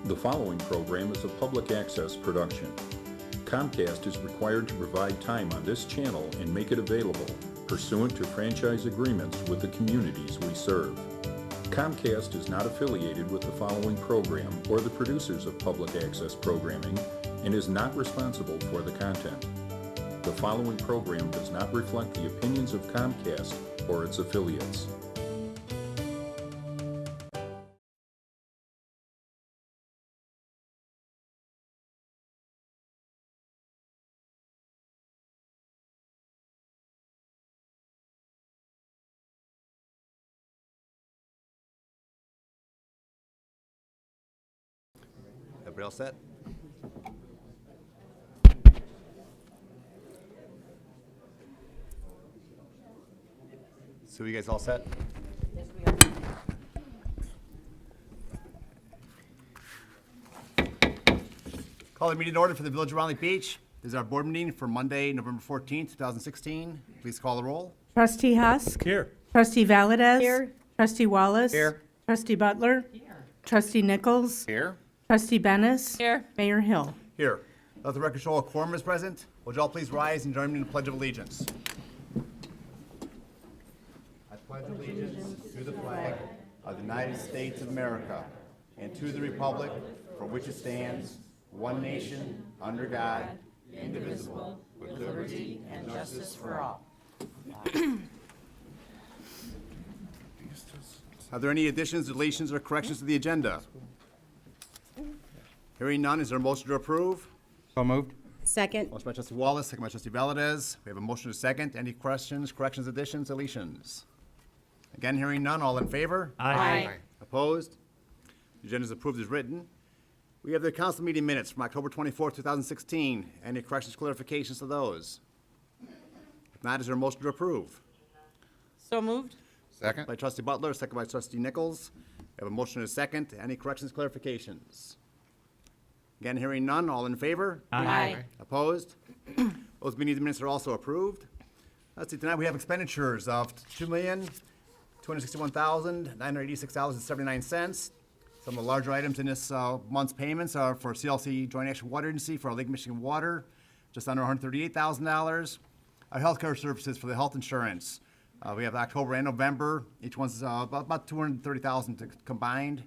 The following program is a public access production. Comcast is required to provide time on this channel and make it available pursuant to franchise agreements with the communities we serve. Comcast is not affiliated with the following program or the producers of public access programming and is not responsible for the content. The following program does not reflect the opinions of Comcast or its affiliates. Everybody all set? So you guys all set? Yes, we are. Call the meeting to order for the Village of Round Lake Beach. This is our board meeting for Monday, November 14th, 2016. Please call the roll. Trustee Husk. Here. Trustee Valdez. Here. Trustee Wallace. Here. Trustee Butler. Here. Trustee Nichols. Here. Trustee Bennis. Here. Mayor Hill. Here. Let the record show a quorum is present. Would you all please rise and join me in the Pledge of Allegiance? I pledge allegiance to the flag of the United States of America and to the republic for which it stands, one nation, under God, indivisible, with liberty and justice for all. Are there any additions, deletions, or corrections to the agenda? Hearing none, is there a motion to approve? So moved. Second. Motion by trustee Wallace, second by trustee Valdez. We have a motion to second. Any questions, corrections, additions, deletions? Again, hearing none, all in favor? Aye. Opposed? The agenda is approved as written. We have the council meeting minutes from October 24th, 2016. Any corrections, clarifications to those? If not, is there a motion to approve? So moved. Second. By trustee Butler, second by trustee Nichols. We have a motion and a second. Any corrections, clarifications? Again, hearing none, all in favor? Aye. Opposed? Those meeting minutes are also approved. Let's see, tonight we have expenditures of $2,261,986.79. Some of the larger items in this month's payments are for CLC Joint Action Water Agency for our Lake Michigan Water, just under $138,000. Our healthcare services for the health insurance. We have October and November. Each one's about $230,000 combined.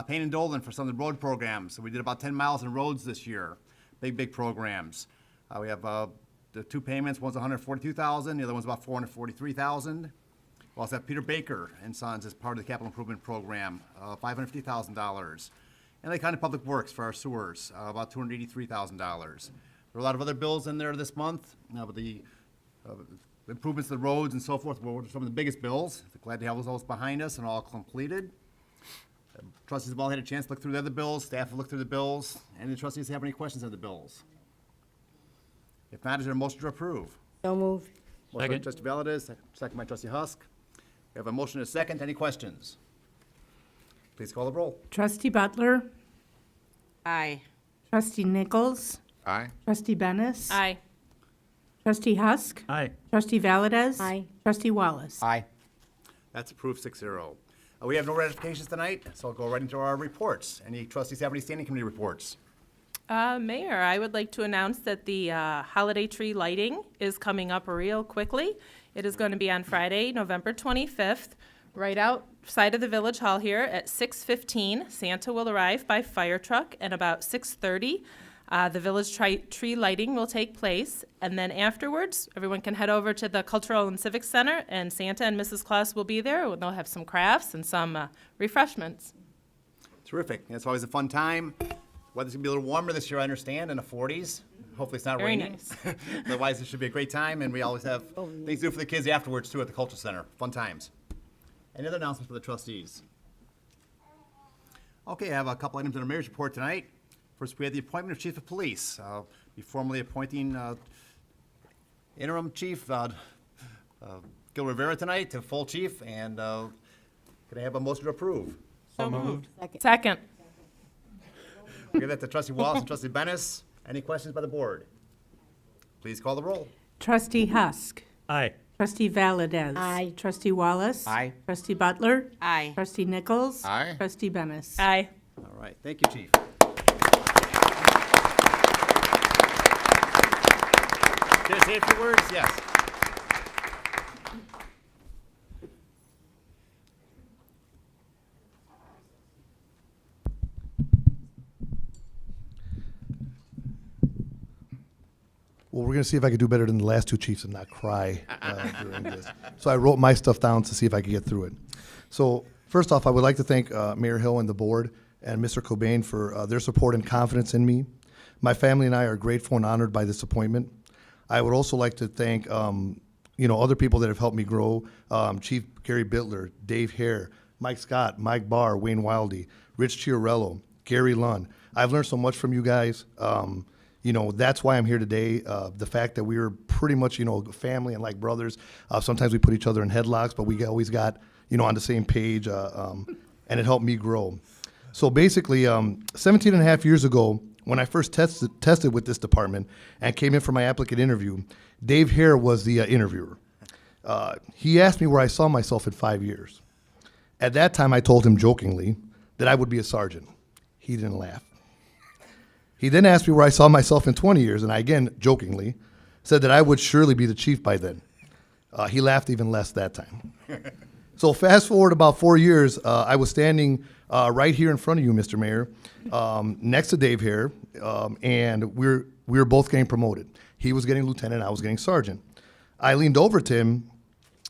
Payne and Dolan for some of the road programs. So we did about 10 miles in roads this year. Big programs. We have the two payments. One's $142,000. The other one's about $443,000. We also have Peter Baker and Sons as part of the capital improvement program, $550,000. And Lake County Public Works for our sewers, about $283,000. There are a lot of other bills in there this month, but the improvements to the roads and so forth were some of the biggest bills. Glad to have those behind us and all completed. Trustees have all had a chance to look through the other bills. Staff have looked through the bills. Any trustees have any questions on the bills? If not, is there a motion to approve? So moved. Motion by Second. trustee Valdez, second by trustee Husk. We have a motion and a second. Any questions? Please call the roll. Trustee Butler. Aye. Trustee Nichols. Aye. Trustee Bennis. Aye. Trustee Husk. Aye. Trustee Valdez. Aye. Trustee Wallace. Aye. That's approved 6-0. We have no ratifications tonight, so I'll go right into our reports. Any trustees have any standing committee reports? Mayor, I would like to announce that the holiday tree lighting is coming up real quickly. It is going to be on Friday, November 25th, right outside of the Village Hall here at 6:15. Santa will arrive by fire truck, and about 6:30, the village tree lighting will take place. And then afterwards, everyone can head over to the Cultural and Civic Center, and Santa and Mrs. Claus will be there. They'll have some crafts and some refreshments. Terrific. It's always a fun time. Weather's gonna be a little warmer this year, I understand, in the 40s. Hopefully it's not Very raining. nice. Otherwise, it should be a great time, and we always have things to do for the kids afterwards, too, at the Culture Center. Fun times. Any other announcements for the trustees? Okay, I have a couple items in our mayor's report tonight. First, we had the appointment of chief of police. Be formally appointing interim chief Gil Rivera tonight to full chief, and can I have a motion to approve? So moved. Second. Second. We'll give that to trustee Wallace and trustee Bennis. Any questions by the board? Please call the roll. Trustee Husk. Aye. Trustee Valdez. Aye. Trustee Wallace. Aye. Trustee Butler. Aye. Trustee Nichols. Aye. Trustee Bennis. Aye. All right, thank you, Chief. Can I say a few words? Yes. Well, we're going to see if I could do better than the last two chiefs and not cry during this. So I wrote my stuff down to see if I could get through it. So first off, I would like to thank Mayor Hill and the board and Mr. Cobain for their support and confidence in me. My family and I are grateful and honored by this appointment. I would also like to thank other people that have helped me grow. Chief Gary Bittler, Dave Hare, Mike Scott, Mike Barr, Wayne Wildy, Rich Chiarello, Gary Lund. I've learned so much from you guys. That's why I'm here today. The fact that we were pretty much, family and like brothers. Sometimes we put each other in headlocks, but we always got, on the same page, and it helped me grow. So basically, 17 and a half years ago, when I first tested with this department and came in for my applicant interview, Dave Hare was the interviewer. He asked me where I saw myself in 5 years. At that time, I told him jokingly that I would be a sergeant. He didn't laugh. He then asked me where I saw myself in 20 years, and I again, jokingly, said that I would surely be the chief by then. He laughed even less that time. So fast forward about 4 years, I was standing right here in front of you, Mr. Mayor, next to Dave Hare, and we were both getting promoted. He was getting lieutenant, I was getting sergeant. I leaned over to him,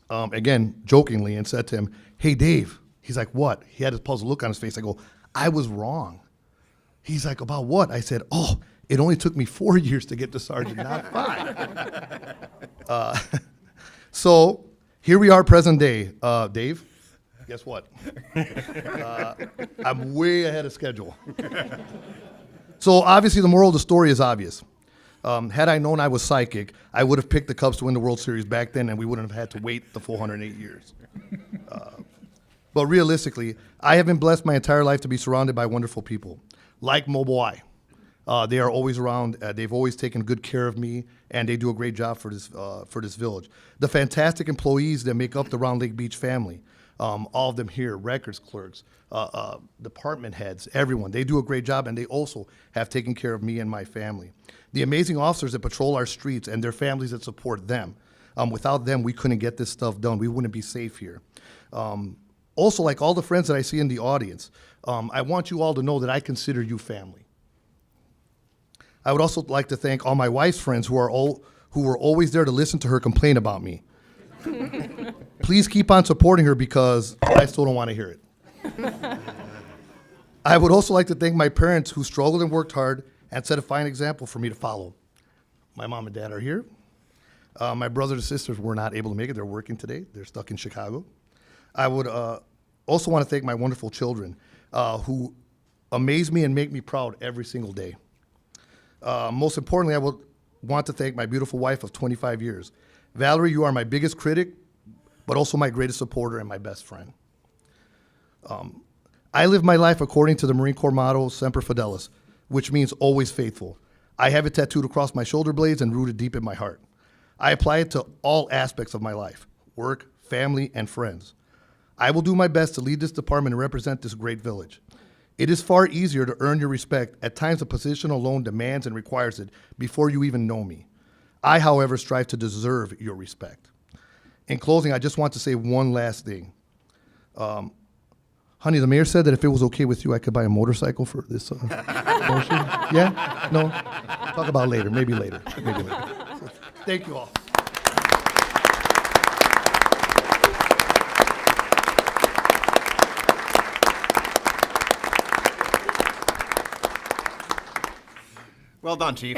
again, jokingly, and said to him, "Hey, Dave." He's like, "What?" He had this puzzled look on his face. I go, "I was wrong." He's like, "About what?" I said, "Oh, it only took me 4 years to get to sergeant, not 5. So here we are, present day. Dave, guess what? I'm way ahead of schedule. So obviously the moral of the story is obvious. Had I known I was psychic, I would have picked the Cubs to win the World Series back then, and we wouldn't have had to wait the full 108 years. But realistically, I have been blessed my entire life to be surrounded by wonderful people, like Mobile Eye. They are always around. They've always taken good care of me, and they do a great job for this village. The fantastic employees that make up the Round Lake Beach family, all of them here, records clerks, department heads, everyone, they do a great job, and they also have taken care of me and my family. The amazing officers that patrol our streets and their families that support them. Without them, we couldn't get this stuff done. We wouldn't be safe here. Also, like all the friends that I see in the audience, I want you all to know that I consider you family. I would also like to thank all my wife's friends who were always there to listen to her complain about me. Please keep on supporting her because I still don't want to hear it. I would also like to thank my parents who struggled and worked hard and set a fine example for me to follow. My mom and dad are here. My brothers and sisters were not able to make it. They're working today. They're stuck in Chicago. I would also want to thank my wonderful children who amaze me and make me proud every single day. Most importantly, I would want to thank my beautiful wife of 25 years. Valerie, you are my biggest critic, but also my greatest supporter and my best friend. I live my life according to the Marine Corps motto, Semper Fidelis, which means always faithful. I have it tattooed across my shoulder blades and rooted deep in my heart. I apply it to all aspects of my life, work, family, and friends. I will do my best to lead this department and represent this great village. It is far easier to earn your respect. At times, the position alone demands and requires it before you even know me. I, however, strive to deserve your respect. In closing, I just want to say one last thing. Honey, the mayor said that if it was okay with you, I could buy a motorcycle for this motion. Yeah? No? Talk about it later. Maybe later. Maybe later. So, thank you all. Well done, Chief.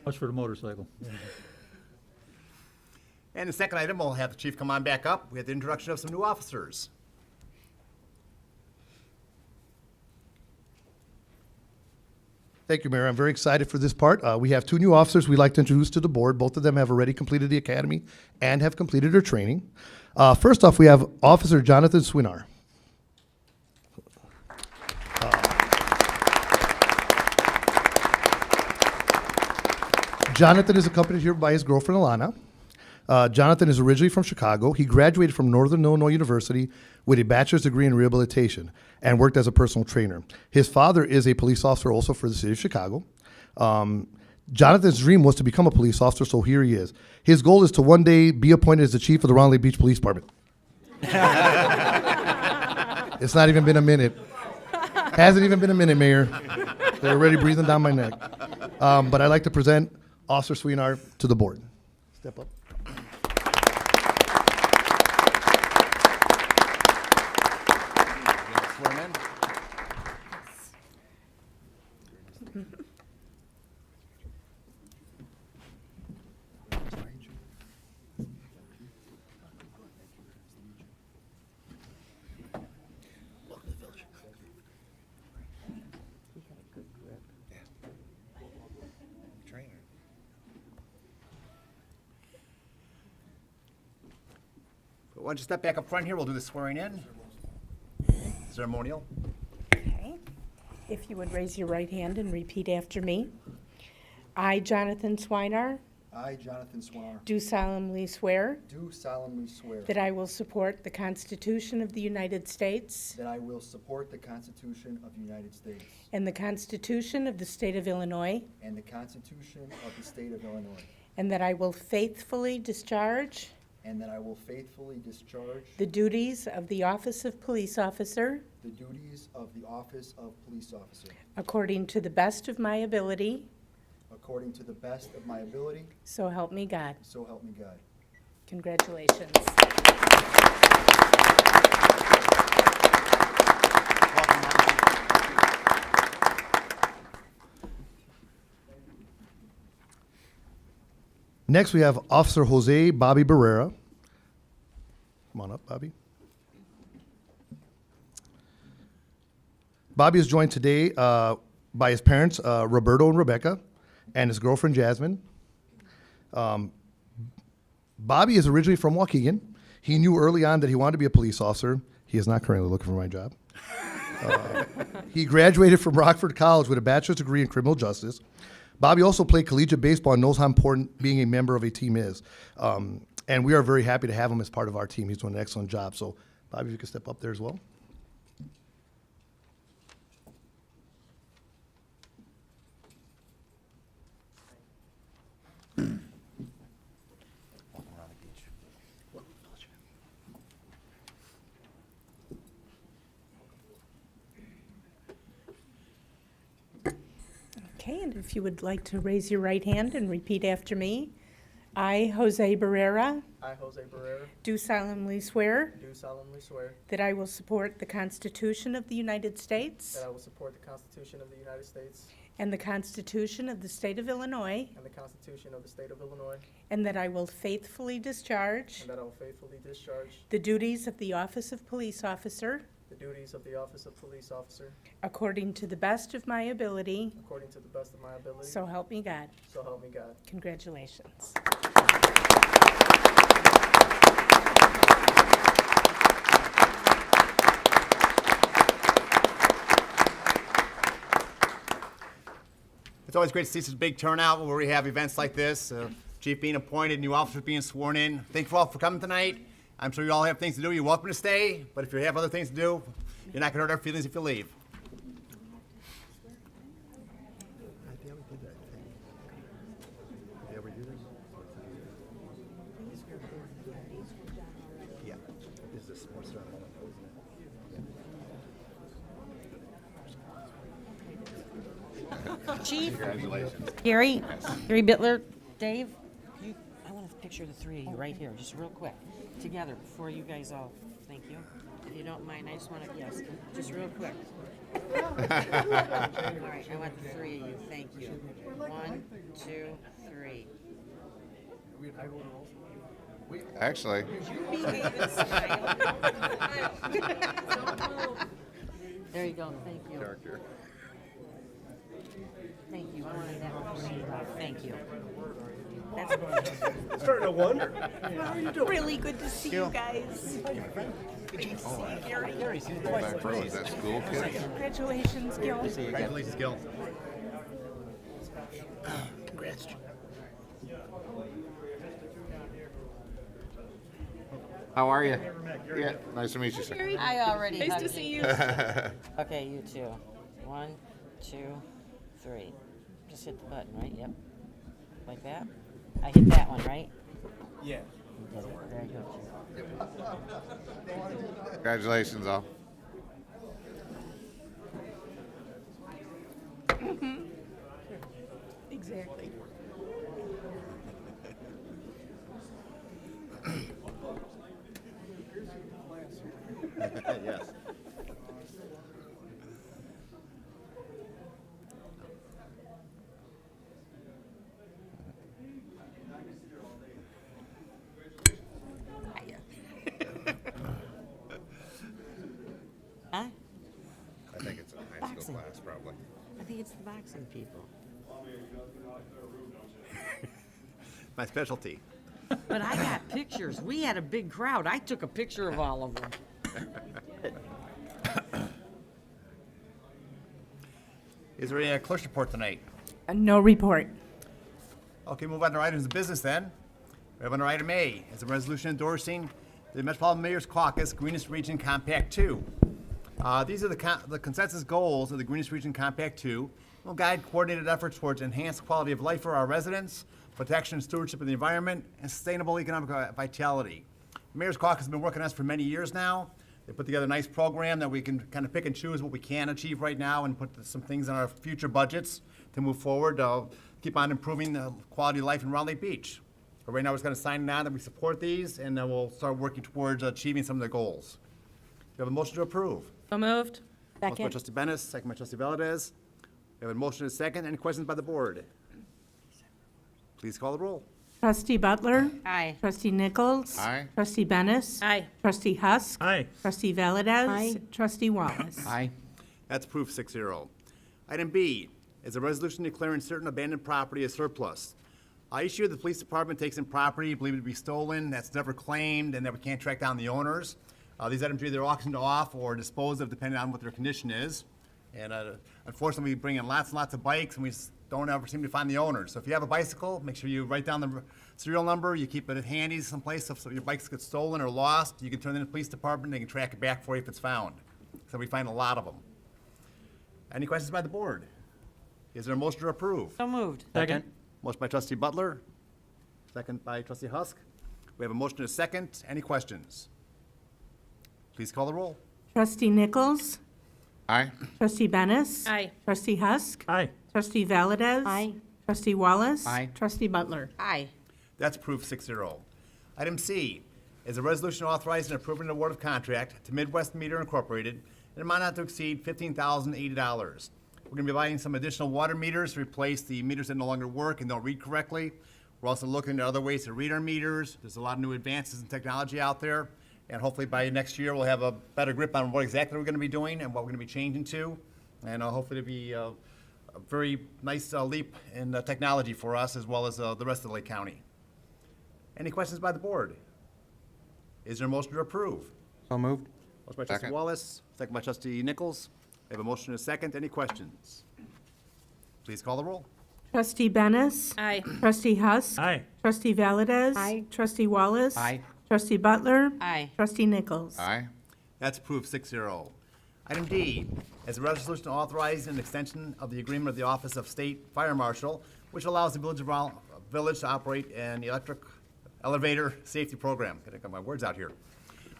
Much for the motorcycle. And the second item, we'll have the chief come on back up. We have the introduction of some new officers. Thank you, Mayor. I'm very excited for this part. We have two new officers we'd like to introduce to the board. Both of them have already completed the academy and have completed their training. First off, we have Officer Jonathan Swinar. Jonathan is accompanied here by his girlfriend, Alana. Jonathan is originally from Chicago. He graduated from Northern Illinois University with a bachelor's degree in rehabilitation and worked as a personal trainer. His father is a police officer also for the city of Chicago. Jonathan's dream was to become a police officer, so here he is. His goal is to one day be appointed as the chief of the Round Lake Beach Police Department. It's not even been a minute. Hasn't even been a minute, Mayor. They're already breathing down my neck. But I'd like to present Officer Sweenar to the board. Step up. Swear him in. Why don't you step back up front here? We'll do the swearing in. Ceremonial. Okay. If you would raise your right hand and repeat after me. I, Jonathan Swinar, I, Jonathan Swinar, do solemnly swear do solemnly swear that I will support the Constitution of the United States that I will support the Constitution of the United States and the Constitution of the State of Illinois, and the Constitution of the State of Illinois, and that I will faithfully discharge and that I will faithfully discharge the duties of the Office of Police Officer the duties of the Office of Police Officer according to the best of my ability, according to the best of my ability, so help me God. so help me God. Congratulations. Welcome, Mark. Next, we have Officer Jose Bobby Barrera. Come on up, Bobby. Bobby is joined today by his parents, Roberto and Rebecca, and his girlfriend, Jasmine. Bobby is originally from Waukegan. He knew early on that he wanted to be a police officer. He is not currently looking for my job. He graduated from Rockford College with a bachelor's degree in criminal justice. Bobby also played collegiate baseball and knows how important being a member of a team is. And we are very happy to have him as part of our team. He's doing an excellent job. So, Bobby, if you could step up there as well. Okay, and if you would like to raise your right hand and repeat after me. I, Jose Barrera, I, Jose Barrera, do solemnly swear do solemnly swear that I will support the Constitution of the United States that I will support the Constitution of the United States and the Constitution of the State of Illinois, and the Constitution of the State of Illinois, and that I will faithfully discharge and that I will faithfully discharge the duties of the Office of Police Officer the duties of the Office of Police Officer according to the best of my ability, according to the best of my ability. so help me God. So help me God. Congratulations. It's always great to see such a big turnout where we have events like this. Chief being appointed, new officers being sworn in. Thank you all for coming tonight. I'm sure you all have things to do. You're welcome to stay, but if you have other things to do, you're not going to hurt our feelings if you leave. Yeah. Is this more ceremonial, isn't it? Chief. Gary Bitler, Dave, I want to picture the three of you right here, just real quick, together, before you guys all, thank you. If you don't mind, I just want to, yes, just real quick. All right, I want the three of you, thank you. 1, 2, 3. Actually, Behave and smile. There you go, thank you. character. Thank you, I wanted that one for you, Bob. Thank you. That's Starting to wonder. Really good to see you guys. Back row, is that school kid? Congratulations, Gil. Congratulations, Gil. Congrats. How are you? Yeah, nice to meet you, sir. I already Nice to hugged see you. you. Okay, you too. 1, 2, 3. Just hit the button, right? Yep. Like that? I hit that one, right? Yeah. You did it. Very good. Congratulations, all. Exactly. Yes. Huh? I think it's a high school Boxing. class, probably. I think it's the boxing people. My specialty. But I got pictures. We had a big crowd. I took a picture of all of them. Is there any clerk's report tonight? No report. Okay, move on to items of business then. We have under item A, is a resolution endorsing the Metropolitan Mayor's Caucus Greenest Region Compact 2. These are the consensus goals of the Greenest Region Compact 2. Will guide coordinated efforts towards enhanced quality of life for our residents, protection and stewardship of the environment, and sustainable economic vitality. The Mayor's Caucus has been working on this for many years now. They put together a nice program that we can kind of pick and choose what we can achieve right now and put some things in our future budgets to move forward, keep on improving the quality of life in Round Lake Beach. But right now, we're just going to sign now that we support these, and then we'll start working towards achieving some of the goals. We have a motion to approve. So moved. Motion by Second. trustee Bennis, second by trustee Valdez. We have a motion and a second. Any questions by the board? Please call the roll. Trustee Butler. Aye. Trustee Nichols. Aye. Trustee Bennis. Aye. Trustee Husk. Aye. Trustee Valdez. Aye. Trustee Wallace. Aye. That's approved 6-0. Item B is a resolution declaring certain abandoned property as surplus. Each year, the police department takes in property believed to be stolen, that's never claimed, and that we can't track down the owners. These items are either auctioned off or disposed of depending on what their condition is. And unfortunately, we bring in lots and lots of bikes, and we just don't ever seem to find the owners. So if you have a bicycle, make sure you write down the serial number, you keep it handy someplace, so if your bikes get stolen or lost, you can turn it in the police department, they can track it back for you if it's found. So we find a lot of them. Any questions by the board? Is there a motion to approve? So moved. Second. Motion by trustee Butler, second by trustee Husk. We have a motion and a second. Any questions? Please call the roll. Trustee Nichols. Aye. Trustee Bennis. Aye. Trustee Husk. Aye. Trustee Valdez. Aye. Trustee Wallace. Aye. Trustee Butler. Aye. That's approved 6-0. Item C is a resolution authorizing and approving an award of contract to Midwest Meter Incorporated in an amount not to exceed $15,080. We're going to be buying some additional water meters to replace the meters that no longer work and don't read correctly. We're also looking at other ways to read our meters. There's a lot of new advances in technology out there. And hopefully by next year, we'll have a better grip on what exactly we're going to be doing and what we're going to be changing to. And hopefully it'll be a very nice leap in technology for us as well as the rest of Lake County. Any questions by the board? Is there a motion to approve? So moved. Motion by trustee Second. Wallace, second by trustee Nichols. We have a motion and a second. Any questions? Please call the roll. Trustee Bennis. Aye. Trustee Husk. Aye. Trustee Valdez. Aye. Trustee Wallace. Aye. Trustee Butler. Aye. Trustee Nichols. Aye. That's approved 6-0. Item D is a resolution authorizing an extension of the agreement of the Office of State Fire Marshal, which allows the village to operate an electric elevator safety program. Gotta get my words out here.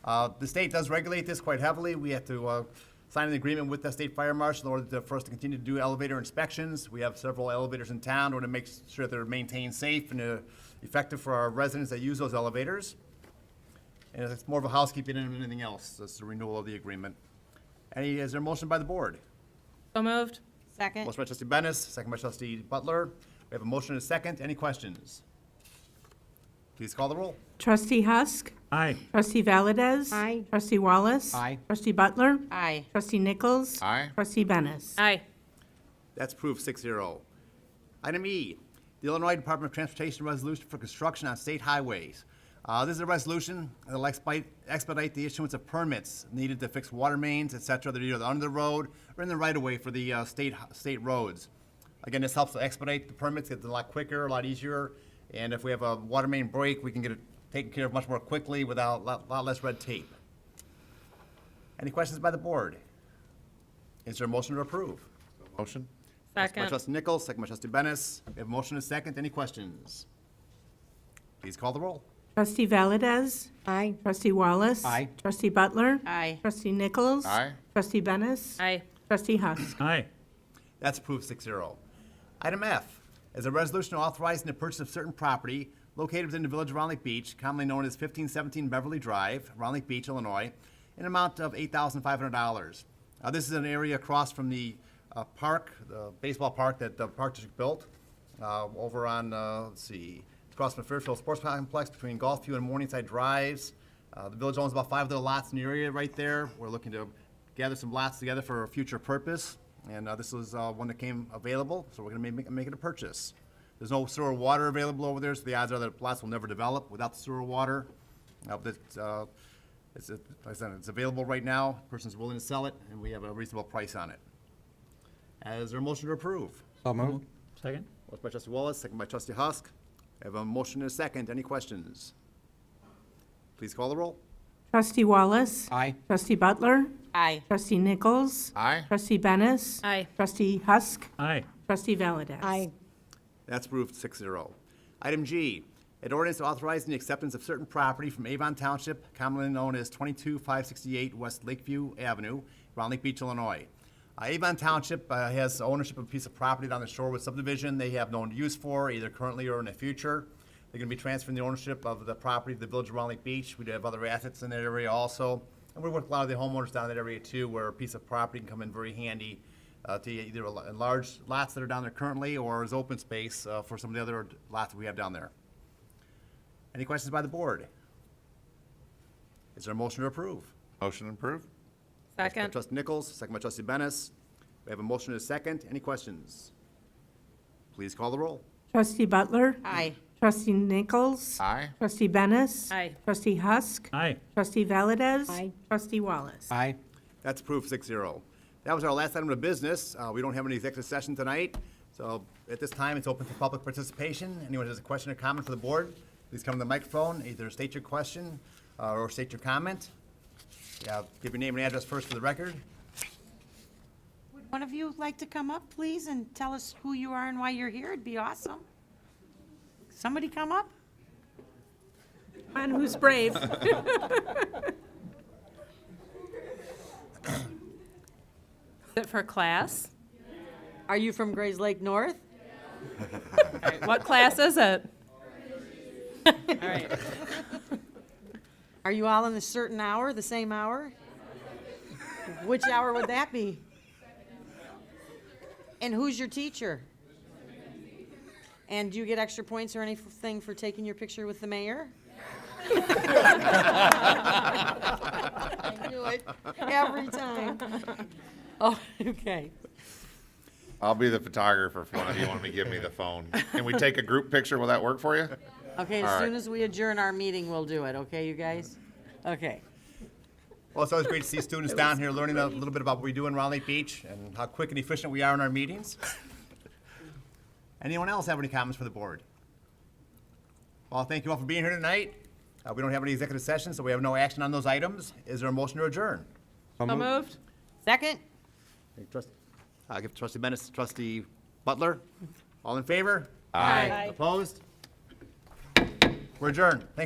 The state does regulate this quite heavily. We have to sign an agreement with the state fire marshal in order for us to continue to do elevator inspections. We have several elevators in town in order to make sure they're maintained safe and effective for our residents that use those elevators. And it's more of a housekeeping than anything else. That's the renewal of the agreement. Is there a motion by the board? So moved. Second. Motion by trustee Bennis, second by trustee Butler. We have a motion and a second. Any questions? Please call the roll. Trustee Husk. Aye. Trustee Valdez. Aye. Trustee Wallace. Aye. Trustee Butler. Aye. Trustee Nichols. Aye. Trustee Bennis. Aye. That's approved 6-0. Item E, the Illinois Department of Transportation resolution for construction on state highways. This is a resolution that will expedite the issuance of permits needed to fix water mains, et cetera, that are either under the road or in the right-of-way for the state roads. Again, this helps to expedite the permits, get it a lot quicker, a lot easier, and if we have a water main break, we can get it taken care of much more quickly without a lot less red tape. Any questions by the board? Is there a motion to approve? Motion? By Second. trustee Nichols, second by trustee Bennis. We have a motion and a second. Any questions? Please call the roll. Trustee Valdez? Aye. Trustee Wallace? Aye. Trustee Butler? Aye. Trustee Nichols? Aye. Trustee Bennis? Aye. Trustee Husk? Aye. That's approved 6-0. Item F is a resolution authorizing the purchase of certain property located within the village of Round Lake Beach, commonly known as 1517 Beverly Drive, Round Lake Beach, Illinois, in an amount of $8,500. This is an area across from the park, the baseball park that the Park District built, over on, let's see, across from the Fairfield Sports Complex between Golfview and Morningside Drives. The village owns about 5 little lots in the area right there. We're looking to gather some lots together for a future purpose. And this was one that came available, so we're gonna make it a purchase. There's no sewer water available over there, so the odds are that lots will never develop without the sewer water. Like I said, it's available right now. Person's willing to sell it, and we have a reasonable price on it. Is there a motion to approve? So moved. Second? Motion by trustee Wallace, second by trustee Husk. I have a motion and a second. Any questions? Please call the roll. Trustee Wallace? Aye. Trustee Butler? Aye. Trustee Nichols? Aye. Trustee Bennis? Aye. Trustee Husk? Aye. Trustee Valdez? That's approved 6-0. Item G, an ordinance authorizing the acceptance of certain property from Avon Township, commonly known as 22568 West Lakeview Avenue, Round Lake Beach, Illinois. Avon Township has ownership of a piece of property down the Shorewood subdivision they have no use for, either currently or in the future. They're gonna be transferring the ownership of the property to the village of Round Lake Beach. We do have other assets in that area also. And we work with a lot of the homeowners down in that area too, where a piece of property can come in very handy to either enlarge lots that are down there currently or as open space for some of the other lots that we have down there. Any questions by the board? Is there a motion to approve? Motion approved? By Second. trustee Nichols, second by trustee Bennis. We have a motion and a second. Any questions? Please call the roll. Trustee Butler? Aye. Trustee Nichols? Aye. Trustee Bennis? Aye. Trustee Husk? Aye. Trustee Valdez? Trustee Wallace? Aye. That's approved 6-0. That was our last item of business. We don't have any executive session tonight. So at this time, it's open for public participation. Anyone who has a question or comment for the board, please come to the microphone, either state your question or state your comment. Yeah, give your name and address first for the record. Would one of you like to come up, please, and tell us who you are and why you're here? It'd be awesome. Somebody come up? Man who's brave. Is it for class? Are you from Grays Lake North? All right, what class is it? All right. Are you all in a certain hour, the same hour? Which hour would that be? And who's your teacher? And do you get extra points or anything for taking your picture with the mayor? I knew it, every time. Oh, okay. I'll be the photographer if one of you want me to give me the phone. Can we take a group picture? Will that work for you? Okay, All as right. soon as we adjourn our meeting, we'll do it, okay, you guys? Okay. Well, it's always great to see students down here learning a little bit about what we do in Round Lake Beach and how quick and efficient we are in our meetings. Anyone else have any comments for the board? Well, thank you all for being here tonight. We don't have any executive sessions, so we have no action on those items. Is there a motion to adjourn? So moved. Second? I'll give trustee Bennis, trustee Butler. All in favor? Aye. Opposed? We're adjourned. Thank you.